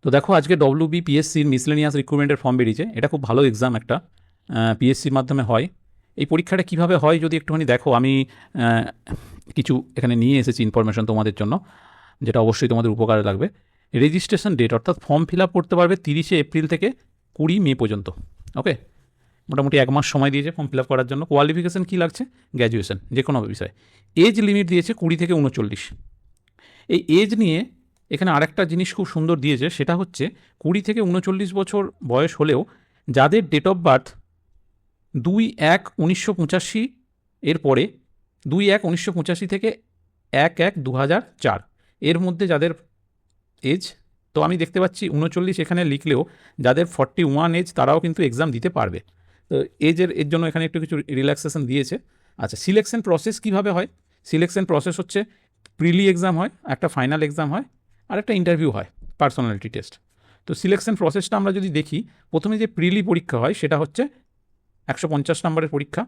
তো দেখো আজকে WBPSCর মিসলেনিয়াস রিক্রুটমেন্টের ফর্ম বেরিয়েছে। এটা খুব ভালো এক্সাম একটা, পিএসসির মাধ্যমে হয়। এই পরীক্ষাটা কিভাবে হয় যদি একটুখানি দেখো, আমি কিছু এখানে নিয়ে এসেছি ইনফরমেশন তোমাদের জন্য, যেটা অবশ্যই তোমাদের উপকারে লাগবে। রেজিস্ট্রেশন ডেট অর্থাৎ ফর্ম ফিল আপ করতে পারবে 30শে এপ্রিল থেকে 20 মে পর্যন্ত। ওকে, মোটামুটি 1 মাস সময় দিয়েছে ফর্ম ফিল আপ করার জন্য। কোয়ালিফিকেশান কী লাগছে? গ্র্যাজুয়েশন যে কোনো বিষয়। এজ লিমিট দিয়েছে 20 থেকে 39। এই এজ নিয়ে এখানে আরেকটা জিনিস খুব সুন্দর দিয়েছে, সেটা হচ্ছে 20 থেকে 39 বছর বয়স হলেও যাদের ডেট অফ বার্থ 2/1/1985 এর পরে 2/1/1985 থেকে 1/1/2004 এর মধ্যে যাদের এজ, তো আমি দেখতে পাচ্ছি 39 এখানে লিখলেও যাদের 41 এজ তারাও কিন্তু এক্সাম দিতে পারবে। তো এর জন্য এখানে একটু কিছু রিল্যাক্সেশন দিয়েছে। আচ্ছা, সিলেকশন প্রসেস কীভাবে হয়? সিলেকশন প্রসেস হচ্ছে প্রিলি এক্সাম হয়, একটা ফাইনাল এক্সাম হয়, আর একটা ইন্টারভিউ হয়, পার্সোনালিটি টেস্ট। তো সিলেকশন প্রসেসটা আমরা যদি দেখি, প্রথমে যে প্রিলি পরীক্ষা হয় সেটা হচ্ছে 150 নম্বরের পরীক্ষা।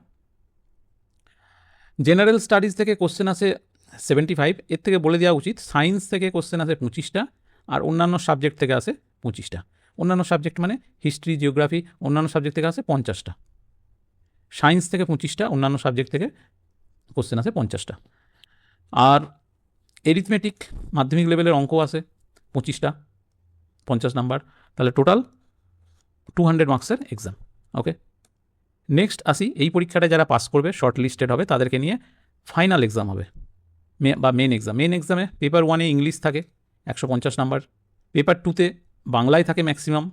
জেনারেল স্টাডিজ থেকে কোশ্চেন আসে 75, এর থেকে বলে দেওয়া উচিত সায়েন্স থেকে কোশ্চেন আসে 25টা, আর অন্যান্য সাবজেক্ট থেকে আসে 25টা। অন্যান্য সাবজেক্ট মানে হিস্ট্রি, জিওগ্রাফি, অন্যান্য সাবজেক্ট থেকে আসে 50টা। সায়েন্স থেকে 25টা, অন্যান্য সাবজেক্ট থেকে কোশ্চেন আসে 50টা। আর এরিথমেটিক মাধ্যমিক লেভেলের অঙ্ক আসে 25টা, 50 নাম্বার। তাহলে টোটাল 200 মার্কসের এক্সাম। ওকে, নেক্সট আসি, এই পরীক্ষাটা যারা পাস করবে, শর্ট লিস্টেড হবে, তাদেরকে নিয়ে ফাইনাল এক্সাম হবে বা মেন এক্সাম। মেন এক্সামে পেপার 1-এ ইংলিশ থাকে 150 নাম্বার, পেপার 2-তে বাংলায় থাকে ম্যাক্সিমাম,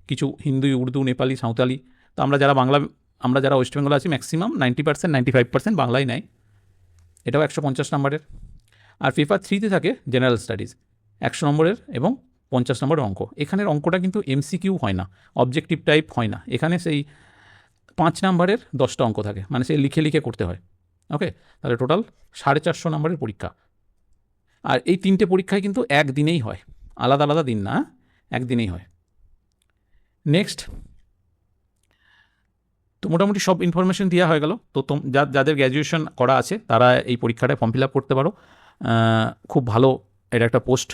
কিছু হিন্দি, উর্দু, নেপালি, সাঁওতালি। তো আমরা যারা ওয়েস্ট বেঙ্গলে আছি ম্যাক্সিমাম 90%, 95% বাংলায় নেয়, এটাও 150 নাম্বারের। আর পেপার 3-তে থাকে জেনারেল স্টাডিজ 100 নম্বরের এবং 50 নম্বরের অঙ্ক। এখানের অঙ্কটা কিন্তু এমসিকিউ হয় না, অবজেক্টিভ টাইপ হয় না, এখানে সেই 5 নাম্বারের 10টা অঙ্ক থাকে, মানে সে লিখে লিখে করতে হয়। ওকে, তাহলে টোটাল 450 নম্বরের পরীক্ষা। আর এই 3টে পরীক্ষায় কিন্তু একদিনেই হয়, আলাদা আলাদা দিন না, একদিনেই হয়। নেক্সট, তো মোটামুটি সব ইনফরমেশন দেওয়া হয়ে গেল। তো যাদের গ্র্যাজুয়েশন করা আছে তারা এই পরীক্ষাটায় ফর্ম ফিল আপ করতে পারো। খুব ভালো, এটা একটা পোস্ট,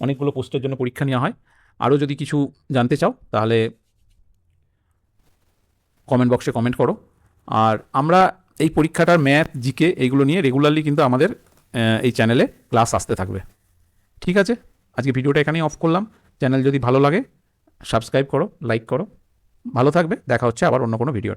অনেকগুলো পোস্টের জন্য পরীক্ষা নেওয়া হয়। আরও যদি কিছু জানতে চাও তাহলে কমেন্ট বক্সে কমেন্ট করো। আর আমরা এই পরীক্ষাটার ম্যাথ, জিকে এইগুলো নিয়ে রেগুলারলি কিন্তু আমাদের এই চ্যানেলে ক্লাস আসতে থাকবে। ঠিক আছে, আজকে ভিডিওটা এখানেই অফ করলাম। চ্যানেল যদি ভালো লাগে সাবস্ক্রাইব করো, লাইক করো। ভালো থাকবে, দেখা হচ্ছে আবার অন্য কোনো ভিডিও।